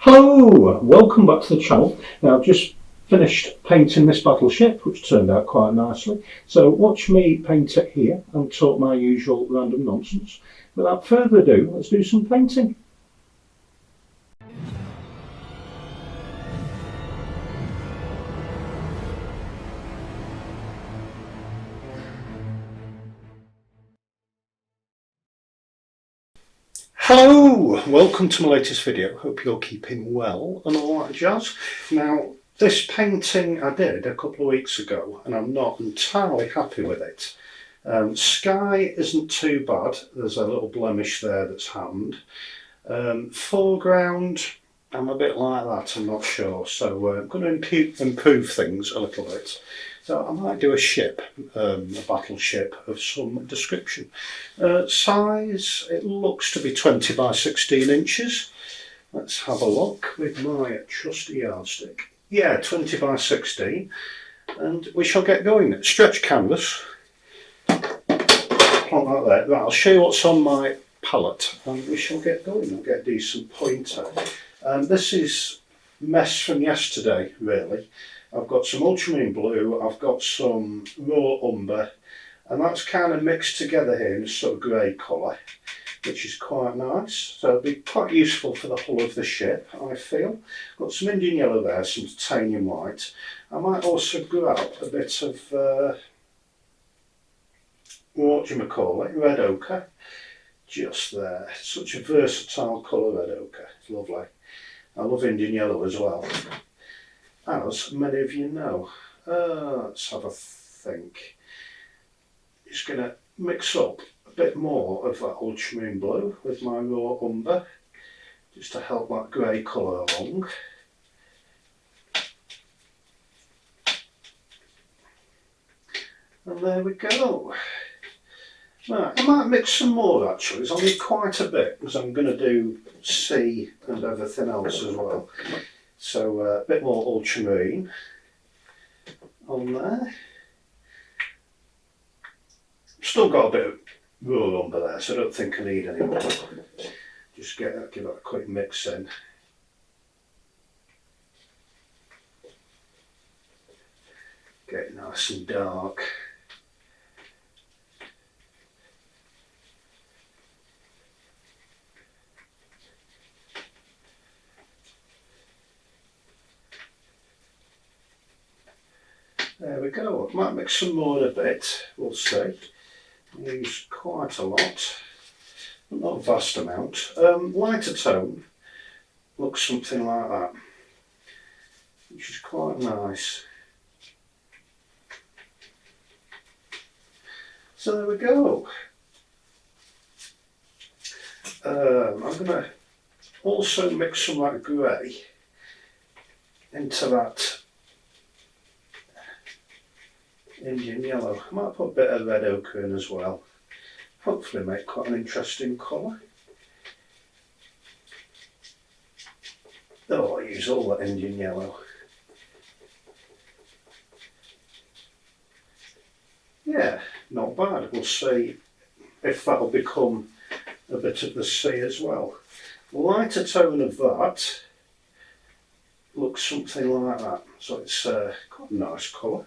Hello, welcome back to the channel. Now I've just finished painting this battleship, which turned out quite nicely. So watch me paint it here and talk my usual random nonsense. Without further ado, let's do some painting. Hello, welcome to my latest video. Hope you're keeping well and all that jazz. Now, this painting I did a couple of weeks ago and I'm not entirely happy with it. Sky isn't too bad, there's a little blemish there that's happened. Foreground, I'm a bit like that, I'm not sure, so I'm going to improve things a little bit. So I might do a ship, a battleship of some description. Size, it looks to be 20 by 16 inches. Let's have a look with my trusty yardstick. Yeah, 20 by 16. And we shall get going. Stretch canvas. Plonk that there. Right, I'll show you what's on my palette and we shall get going. I'll get a decent pointer. This is mess from yesterday, really. I've got some ultramarine blue, I've got some raw umber, and that's kind of mixed together here in a sort of grey colour, which is quite nice. So it'll be quite useful for the hull of the ship, I feel. Got some Indian yellow there, some titanium white. I might also grab a bit of, what do you call it, red ochre, just there. Such a versatile colour, red ochre, it's lovely. I love Indian yellow as well, as many of you know. Let's have a think. Just going to mix up a bit more of that ultramarine blue with my raw umber, just to help that grey colour along. And there we go. Right, I might mix some more actually, there's only quite a bit because I'm going to do sea and everything else as well. So a bit more ultramarine on there. Still got a bit of raw umber there, so I don't think I need any more. Just give that a quick mix in. Get it nice and dark. There we go. I might mix some more in a bit, we'll see. Use quite a lot, but not a vast amount. Lighter tone looks something like that, which is quite nice. So there we go. I'm going to also mix some of that grey into that Indian yellow. I might put a bit of red ochre in as well. Hopefully make quite an interesting colour. Oh, I use all that Indian yellow. Yeah, not bad. We'll see if that'll become a bit of the sea as well. The lighter tone of that looks something like that. So it's quite a nice colour.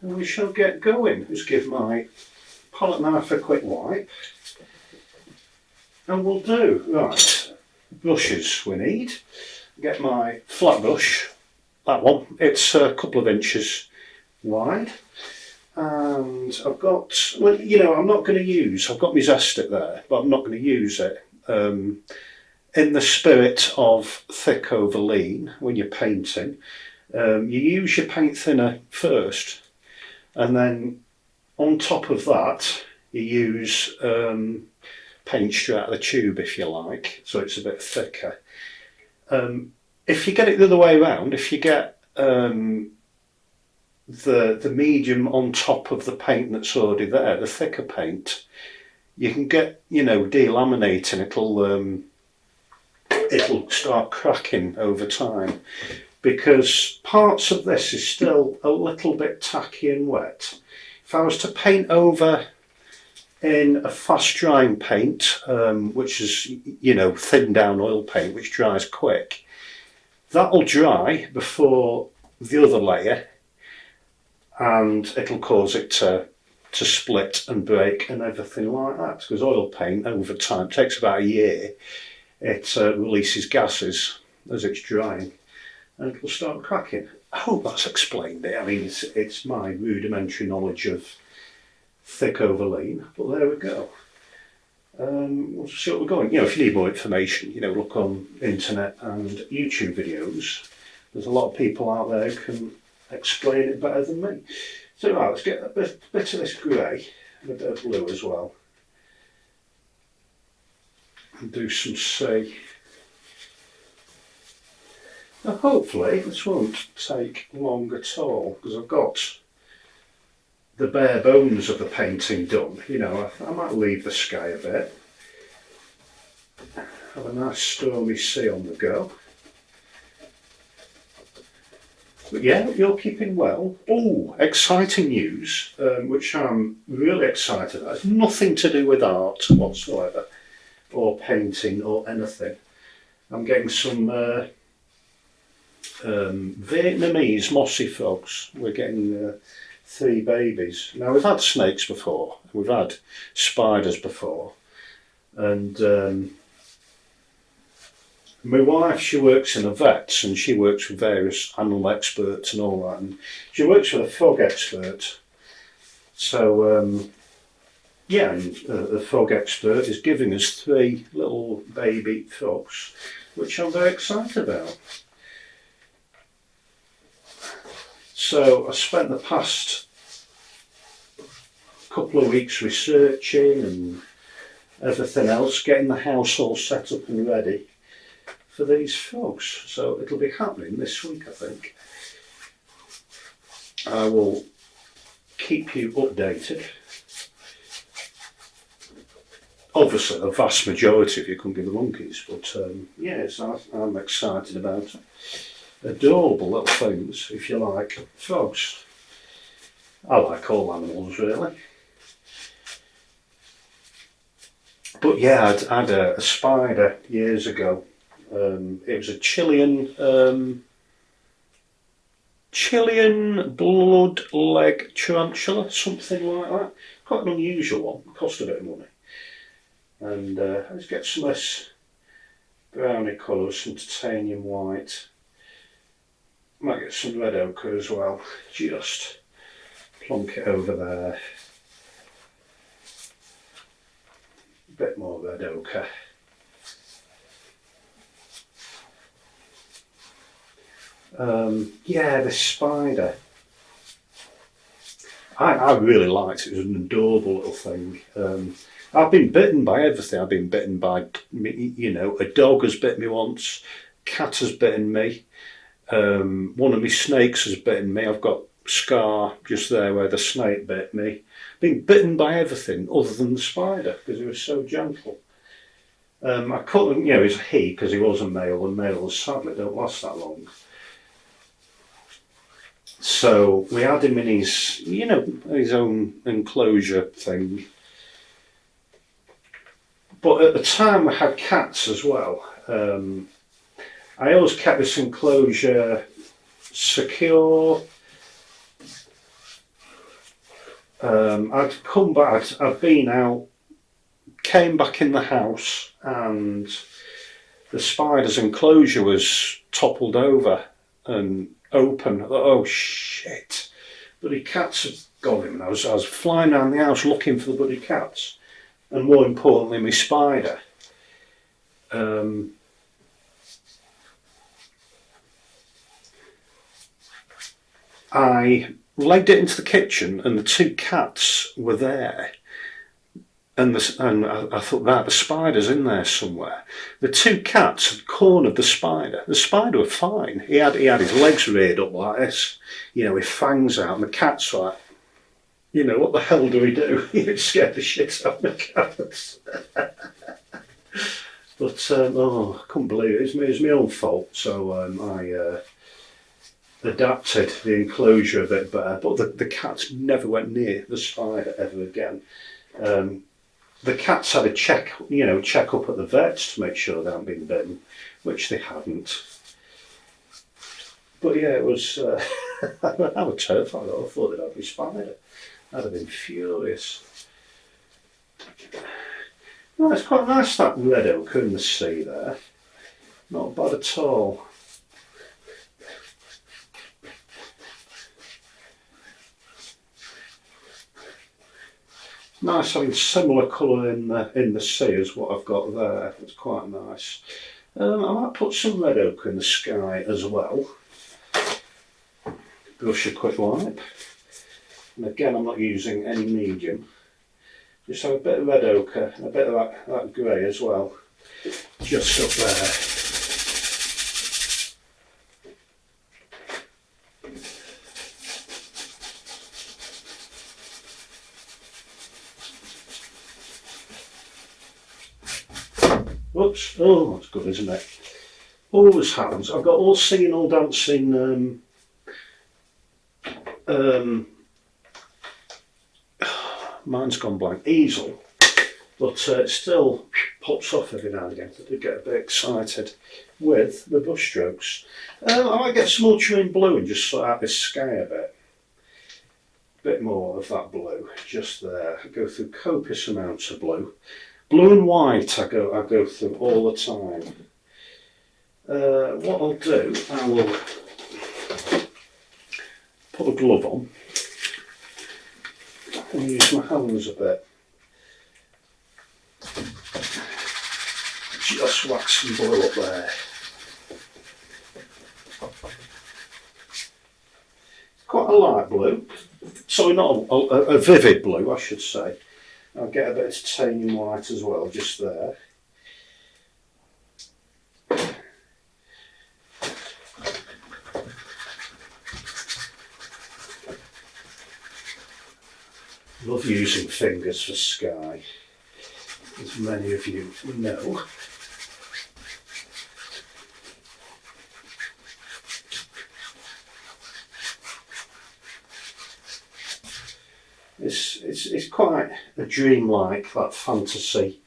And we shall get going. Just give my palette knife a quick wipe. And we'll do. Right, brushes we need. Get my flat brush, that one. It's a couple of inches wide. And I've got, well, you know, I'm not going to use, I've got my zestic there, but I'm not going to use it. In the spirit of thick over lean, when you're painting, you use your paint thinner first. And then on top of that you use paint straight out of the tube if you like, so it's a bit thicker. If you get it the other way around, if you get the medium on top of the paint that's already there, the thicker paint, you can get, you know, delaminating, it'll start cracking over time. Because parts of this is still a little bit tacky and wet. If I was to paint over in a fast drying paint, which is, you know, thin down oil paint, which dries quick. That'll dry before the other layer, and it'll cause it to split and break and everything like that. Because oil paint over time takes about a year. It releases gases as it's drying, and it'll start cracking. I hope that's explained it. I mean, it's my rudimentary knowledge of thick overlean, but there we go. We'll see what we're going. You know, if you need more information, you know, look on internet and YouTube videos. There's a lot of people out there who can explain it better than me. So right, let's get a bit of this grey and a bit of blue as well, and do some sea. Now hopefully this won't take long at all, because I've got the bare bones of the painting done. You know, I might leave the sky a bit, have a nice stormy sea on the go. But yeah, you're keeping well. Oh, exciting news, which I'm really excited about. It's nothing to do with art whatsoever, or painting or anything. I'm getting some Vietnamese mossy frogs. We're getting 3 babies. Now we've had snakes before, we've had spiders before, and my wife, she works in a vet, and she works with various animal experts and all that, and she works with a frog expert. So yeah, and the frog expert is giving us 3 little baby frogs, which I'm very excited about. So I spent the past couple of weeks researching and everything else, getting the house all set up and ready for these frogs. So it'll be happening this week, I think. I will keep you updated. Obviously, the vast majority of you couldn't give the monkeys, but yes, I'm excited about it. Adorable little things, if you like, frogs. I like all animals, really. But yeah, I'd had a spider years ago. It was a Chilean blood leg tarantula, something like that. Quite an unusual one, cost a bit of money. And let's get some of this browny colour, some titanium white. Might get some red ochre as well, just plonk it over there. A bit more red ochre. Yeah, this spider. I really liked it. It was an adorable little thing. I've been bitten by everything. I've been bitten by, you know, a dog has bit me once, cat has bitten me, one of my snakes has bitten me. I've got a scar just there where the snake bit me. Been bitten by everything other than the spider because he was so gentle. I couldn't, you know, he's a he because he was a male, and males sadly don't last that long. So we had him in his, you know, his own enclosure thing. But at the time we had cats as well. I always kept this enclosure secure. I'd come back, I'd been out, came back in the house, and the spider's enclosure was toppled over and open. I thought, oh shit, bloody cats have got him. And I was flying around the house looking for the bloody cats, and more importantly, my spider. I legged it into the kitchen, and the 2 cats were there. And I thought that the spider's in there somewhere. The 2 cats had cornered the spider. The spider was fine. He had his legs reared up like this, you know, with fangs out, and the cat's like, you know, what the hell do we do? It scared the shit out of the cats. But oh, I couldn't believe it. It was my own fault. So I adapted the enclosure a bit better. But the cats never went near the spider ever again. the cats had a check up at the vets to make sure they hadn't been bitten, which they hadn't. But yeah, it was. I was terrified. I thought they'd have me spider. I'd have been furious. No, it's quite nice, that red ochre in the sea there. Not bad at all. Nice having similar colour in the sea as what I've got there. It's quite nice. I might put some red ochre in the sky as well. Brush a quick wipe. And again, I'm not using any medium. Just have a bit of red ochre and a bit of that grey as well. Just up there. Whoops, oh, that's good, isn't it? Always happens. I've got all singing, all dancing, mine's gone blank, easel, but it still pops off every now and again. I do get a bit excited with the brush strokes. I might get some ultramarine blue and just sort out this sky a bit more of that blue, just there. I go through copious amounts of blue. Blue and white I go through all the time. What I'll do, I will put a glove on and use my hands a bit. Just wax some blue up there. Quite a light blue, sorry, not a vivid blue I should say. I'll get a bit of titanium white as well, just there. Love using fingers for sky, as many of you know. It's quite a dreamlike, that fantasy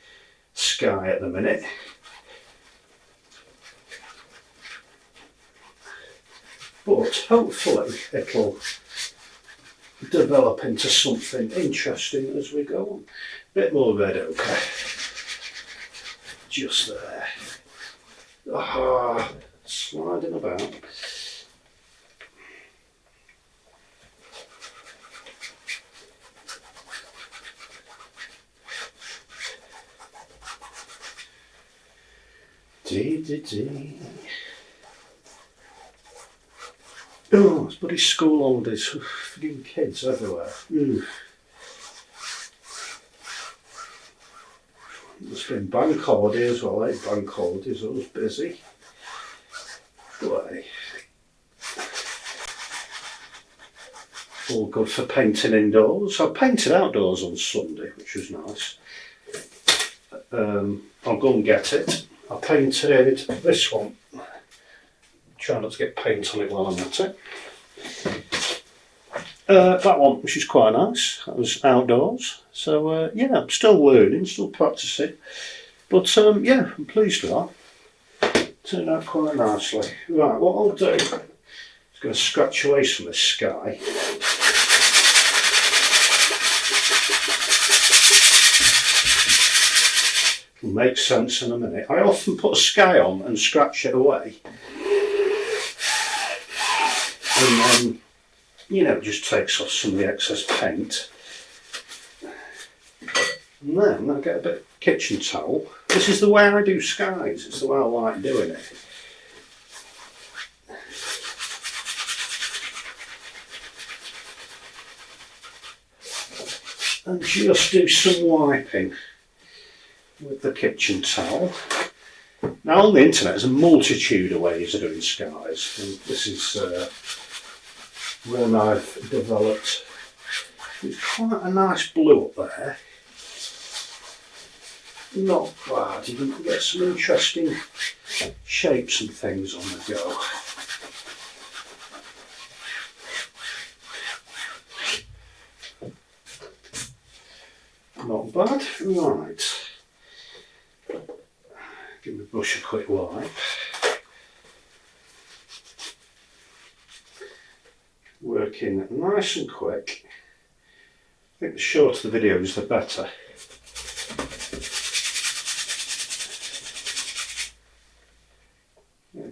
sky at the minute. But hopefully it'll develop into something interesting as we go on. Bit more red ochre. Just there. Ah, sliding about. Oh, it's bloody school holidays. Freaking kids everywhere. It's been bank holiday as well, eh? Bank holidays, I was busy. Boy. All good for painting indoors. I painted outdoors on Sunday, which was nice. I'll go and get it. I painted this one. Try not to get paint on it while I'm at it. That one, which is quite nice, that was outdoors. So yeah, I'm still learning, still practicing. But yeah, I'm pleased with that. Turned out quite nicely. Right, what I'll do is going to scratch away some of this sky. It'll make sense in a minute. I often put a sky on and scratch it away. And then, you know, it just takes off some of the excess paint. And then I get a bit of kitchen towel. This is the way I do skies, it's the way I like doing it. And just do some wiping with the kitchen towel. Now on the internet there's a multitude of ways of doing skies, and this is one I've developed. It's quite a nice blue up there. Not bad, you can get some interesting shapes and things on the go. Not bad. Right. Give my brush a quick wipe. Working nice and quick. I think the shorter the videos, the better.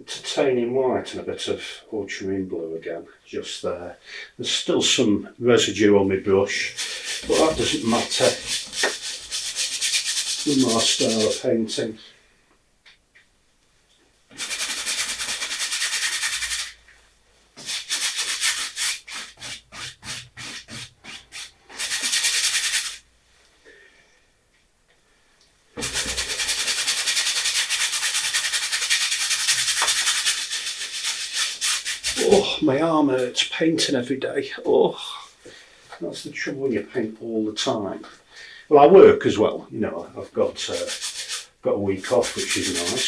Titanium white and a bit of ultramarine blue again, just there. There's still some residue on my brush, but that doesn't matter with my style of painting. Oh, my arm hurts painting every day. Oh, that's the trouble when you paint all the time. Well, I work as well, you know, I've got a week off, which is nice.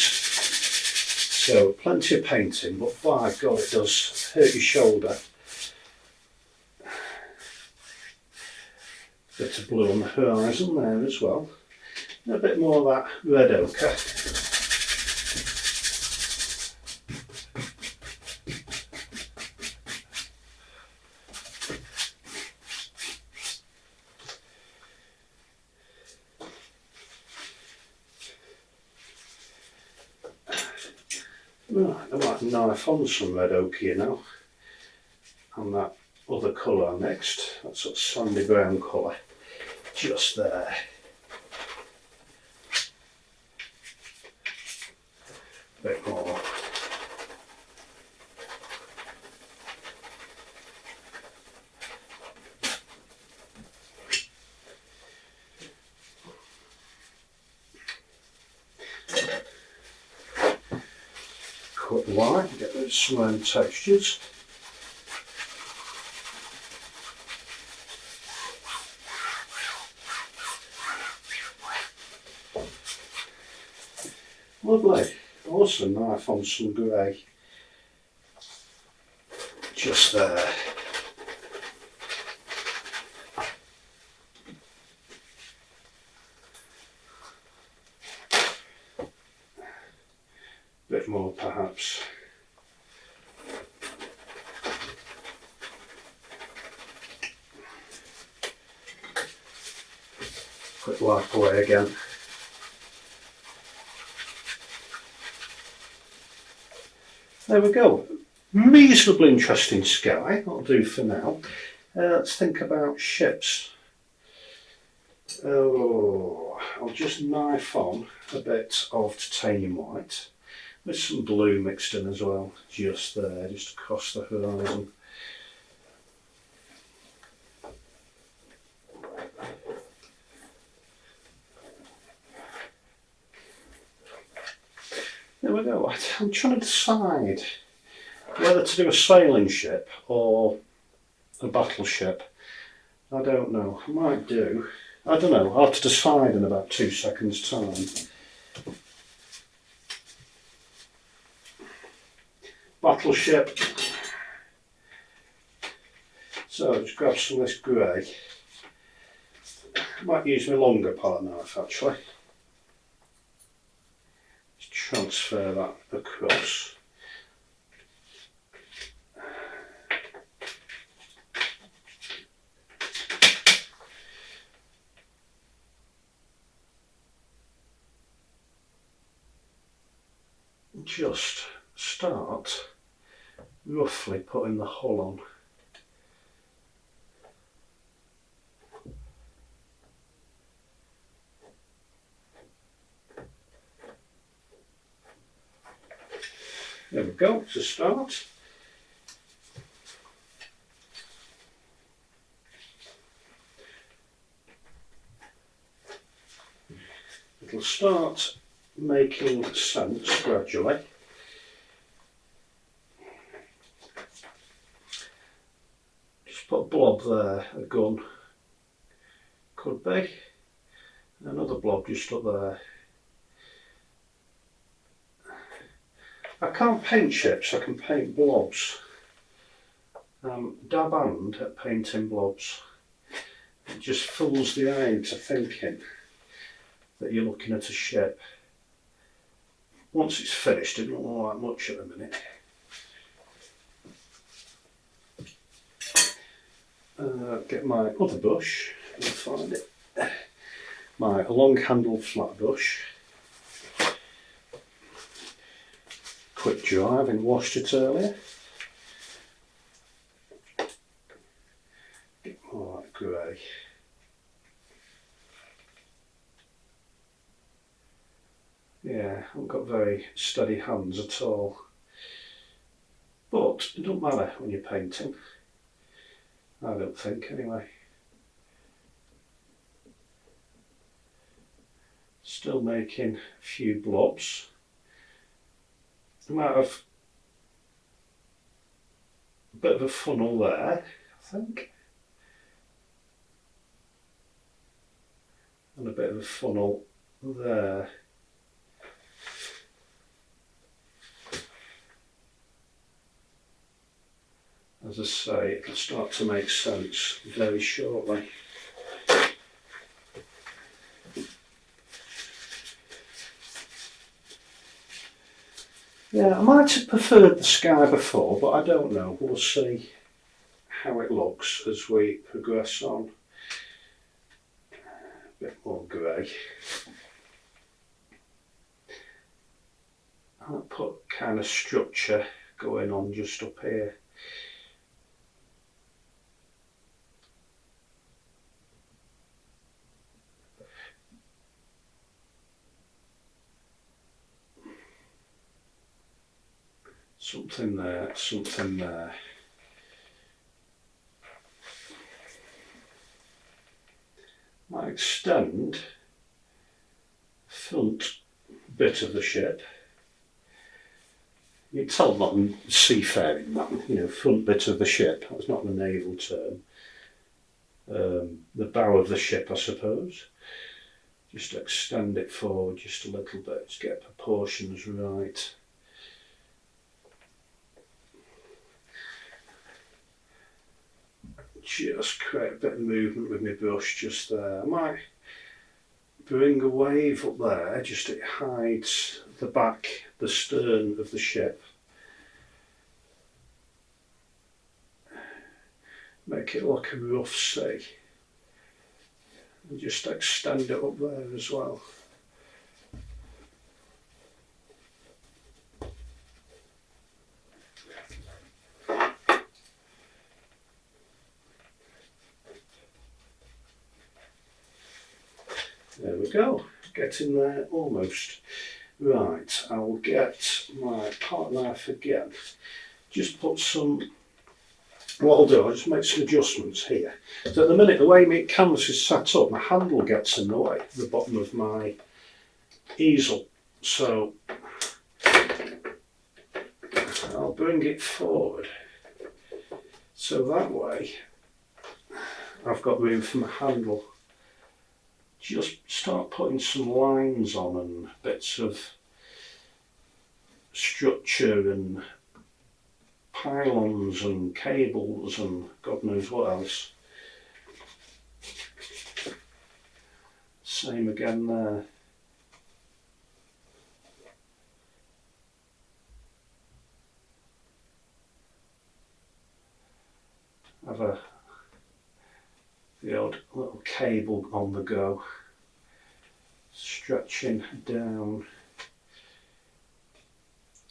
So plenty of painting, but by God, it does hurt your shoulder. Bit of blue on the horizon there as well. And a bit more of that red ochre. Right, I might knife on some red ochre here now, and that other colour I mixed, that sort of sandy brown colour, just there. A bit more. Quick wipe, get those swirling textures. Lovely. Also knife on some grey. Just there. Bit more perhaps. Quick wipe away again. There we go. Reasonably interesting sky, that'll do for now. Let's think about ships. Oh, I'll just knife on a bit of titanium white with some blue mixed in as well, just there, just across the horizon. There we go. I'm trying to decide whether to do a sailing ship or a battleship. I don't know. I might do. I don't know. I'll have to decide in about 2 seconds' time. Battleship. So just grab some of this grey. Might use my longer part knife actually. Just transfer that across. Just start roughly putting the hull on. There we go, to start. It'll start making sense gradually. Just put a blob there, a gun, could be. Another blob just up there. I can't paint ships, I can paint blobs. Dab hand at painting blobs. It just fills the eye into thinking. that you're looking at a ship. Once it's finished, it doesn't look like much at the minute. Get my other brush, I'll find it. My long-handled flat brush. Quick dry, having washed it earlier. Get more like grey. Yeah, I haven't got very steady hands at all. But it doesn't matter when you're painting. I don't think, anyway. Still making a few blobs. I might have a bit of a funnel there, I think. And a bit of a funnel there. As I say, it'll start to make sense very shortly. Yeah, I might have preferred the sky before, but I don't know. We'll see how it looks as we progress on. A bit more grey. I'll put kind of structure going on just up here. Something there, something there. I extend the front bit of the ship. You can tell not in seafaring that, front bit of the ship. That's not the naval term. The bow of the ship, I suppose. Just extend it forward just a little bit to get proportions right. Just create a bit of movement with my brush just there. I might bring a wave up there, just it hides the back, the stern of the ship. Make it like a rough sea. And just extend it up there as well. There we go, getting there almost. Right, I'll get my part knife again. Just put some, what I'll do, I'll just make some adjustments here. So at the minute, the way my canvas is set up, my handle gets in the way, the bottom of my easel. So I'll bring it forward. So that way, I've got room for my handle. Just start putting some lines on and bits of structure and pylons and cables and God knows what else. Same again there. Have the odd little cable on the go, stretching down.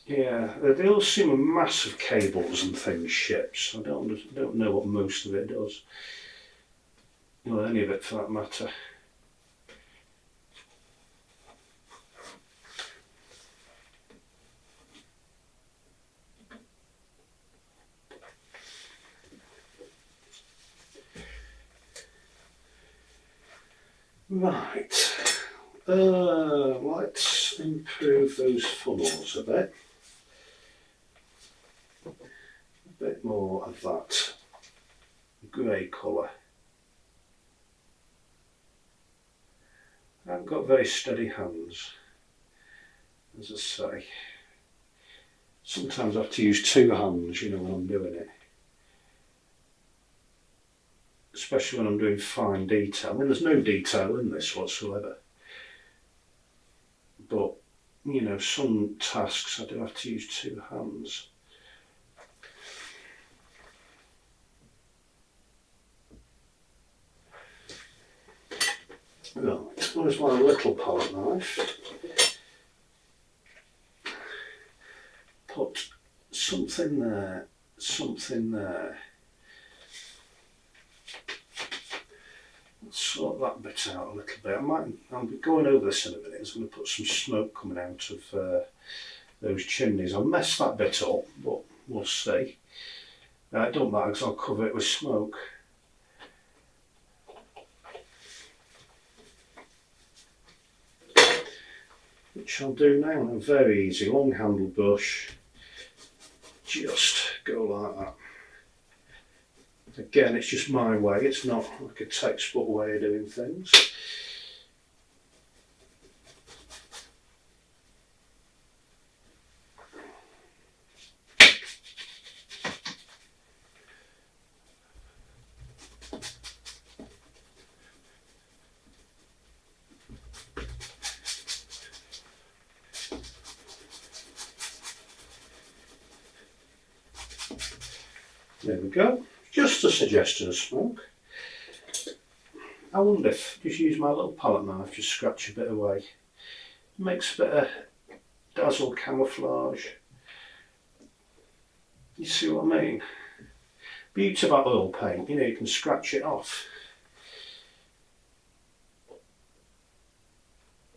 Yeah, they all seem massive cables and things, ships. I don't know what most of it does. Or any of it for that matter. Right, let's improve those funnels a bit. A bit more of that grey colour. I haven't got very steady hands, as I say. Sometimes I have to use two hands, when I'm doing it. Especially when I'm doing fine detail. I mean, there's no detail in this whatsoever. but you know, some tasks I do have to use two hands. Right, where's my little palette knife? Put something there, something there. Let's sort that bit out a little bit. I'll be going over this in a minute. I'm going to put some smoke coming out of those chimneys. I'll mess that bit up, but we'll see. It don't matter because I'll cover it with smoke. Which I'll do now. Very easy, long handle brush. Just go like that. Again, it's just my way, it's not like a textbook way of doing things. There we go. Just a suggestion of smoke. I wonder if just use my little palette knife, just scratch a bit away. It makes a bit of dazzle camouflage. You see what I mean? Beauty about oil paint, you know, you can scratch it off.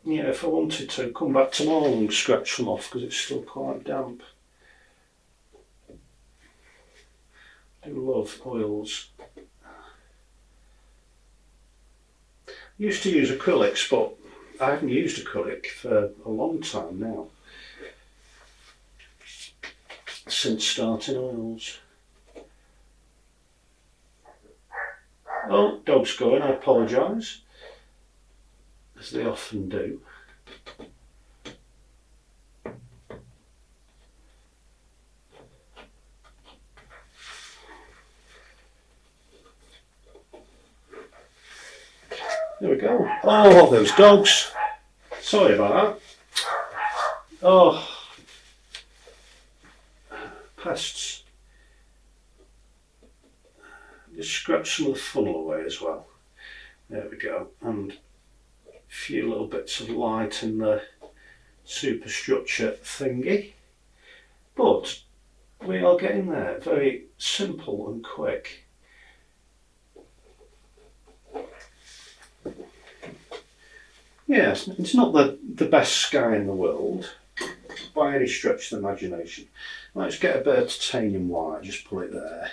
Yeah, if I wanted to, come back tomorrow and scratch them off because it's still quite damp. I do love oils. I used to use acrylics, but I haven't used acrylic for a long time now. Since starting oils. Oh, dog's going, I apologise. As they often do. There we go. Oh, those dogs. Sorry about that. Oh, pests. Just scratch some of the funnel away as well. There we go. And a few little bits of light in the superstructure thingy. But we are getting there. Very simple and quick. Yes, it's not the best sky in the world by any stretch of the imagination. Let's get a bit of titanium white, just pull it there.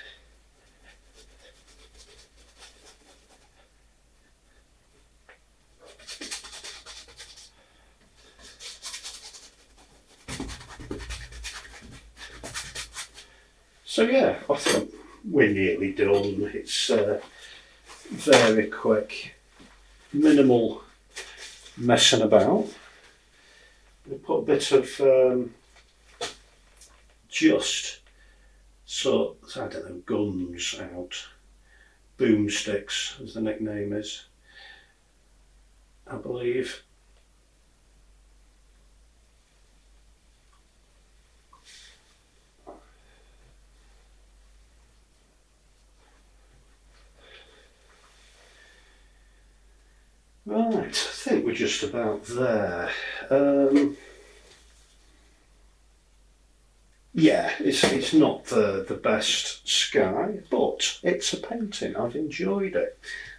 So yeah, I think we're nearly done. It's very quick, minimal messing about. We'll put a bit of just sort, I don't know, guns out, boomsticks as the nickname is, I believe. Right, I think we're just about there. Yeah, it's not the best sky, but it's a painting. I've enjoyed it.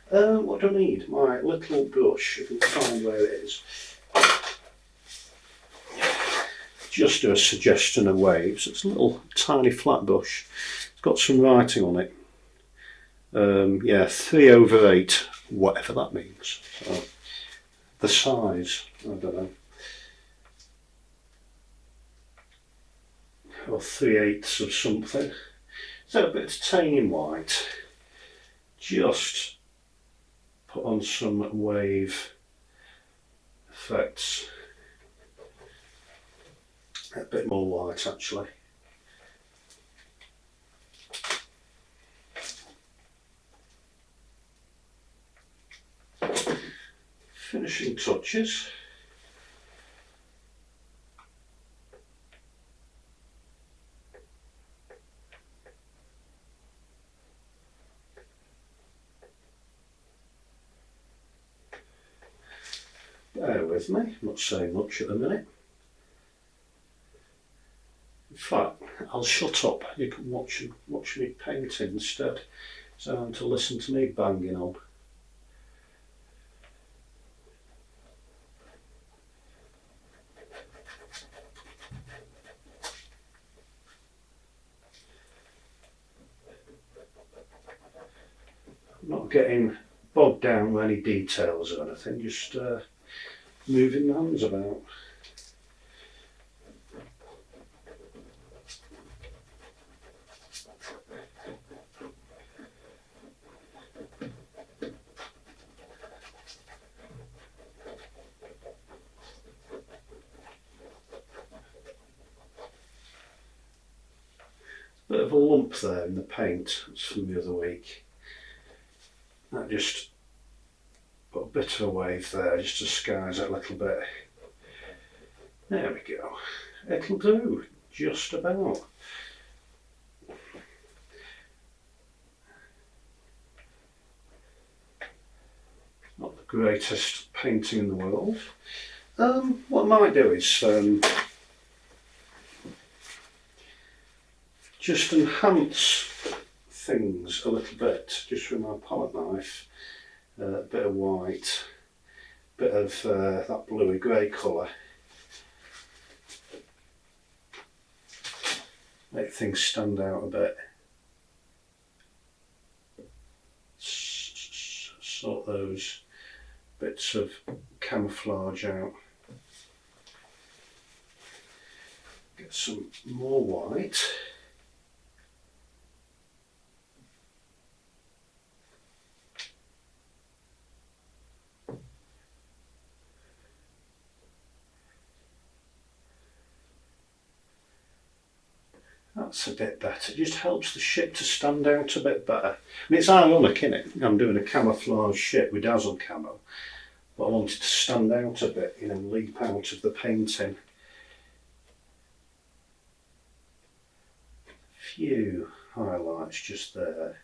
What do I need? My little brush, if I can find where it is. Just do a suggestion of waves. It's a little tiny flat brush. It's got some writing on it. Yeah, 3/8, whatever that means. So, the size, I don't know. Or 3/8 of something. So a bit of titanium white. Just put on some wave effects. A bit more white actually. Finishing touches. Bear with me, I'm not saying much at the minute. In fact, I'll shut up. You can watch me painting instead. So I'm to listen to me banging on. I'm not getting bogged down with any details or anything, just moving my hands about. Bit of a lump there in the paint, that's from the other week. That just put a bit of a wave there, just to disguise it a little bit. There we go. It'll do, just about. Not the greatest painting in the world. What I might do is just enhance things a little bit, just with my palette knife. A bit of white, bit of that bluey grey colour. Make things stand out a bit. Sort those bits of camouflage out. Get some more white. That's a bit better. It just helps the ship to stand out a bit better. I mean, it's ironic, isn't it? I'm doing a camouflage ship with dazzle camo, but I want it to stand out a bit, you know, leap out of the painting. Few highlights just there.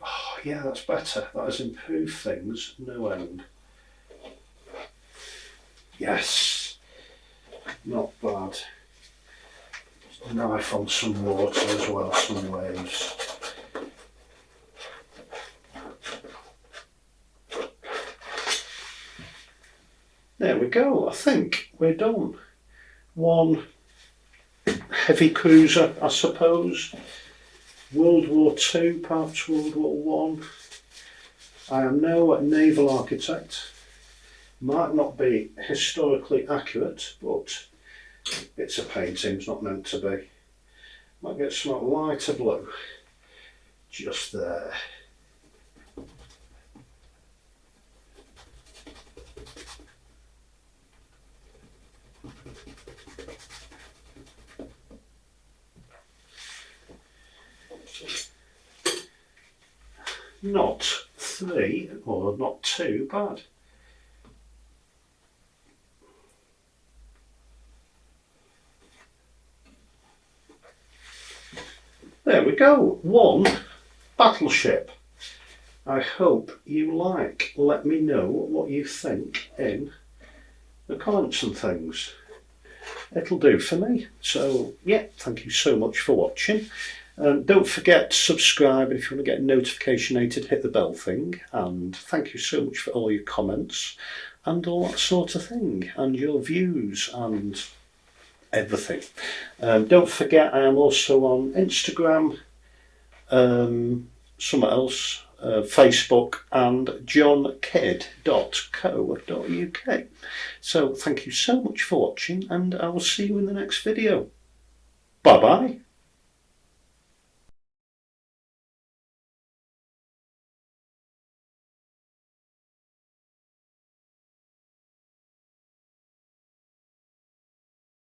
Oh yeah, that's better. That has improved things no end. Yes. Not bad. Knife on some water as well, some waves. There we go, I think we're done. One heavy cruiser, I suppose. World War II, perhaps World War I. I am no naval architect. Might not be historically accurate, but it's a painting, it's not meant to be. Might get some lighter blue just there. Not three or not too bad. There we go, one battleship. I hope you like. Let me know what you think in the comments and things. It'll do for me. So yeah, thank you so much for watching. Don't forget to subscribe, and if you want to get notificationated, hit the bell thing. And thank you so much for all your comments and all that sort of thing, and your views and everything. Don't forget, I am also on Instagram, somewhere else, Facebook, and jonkidd.co.uk. So thank you so much for watching, and I will see you in the next video. Bye bye.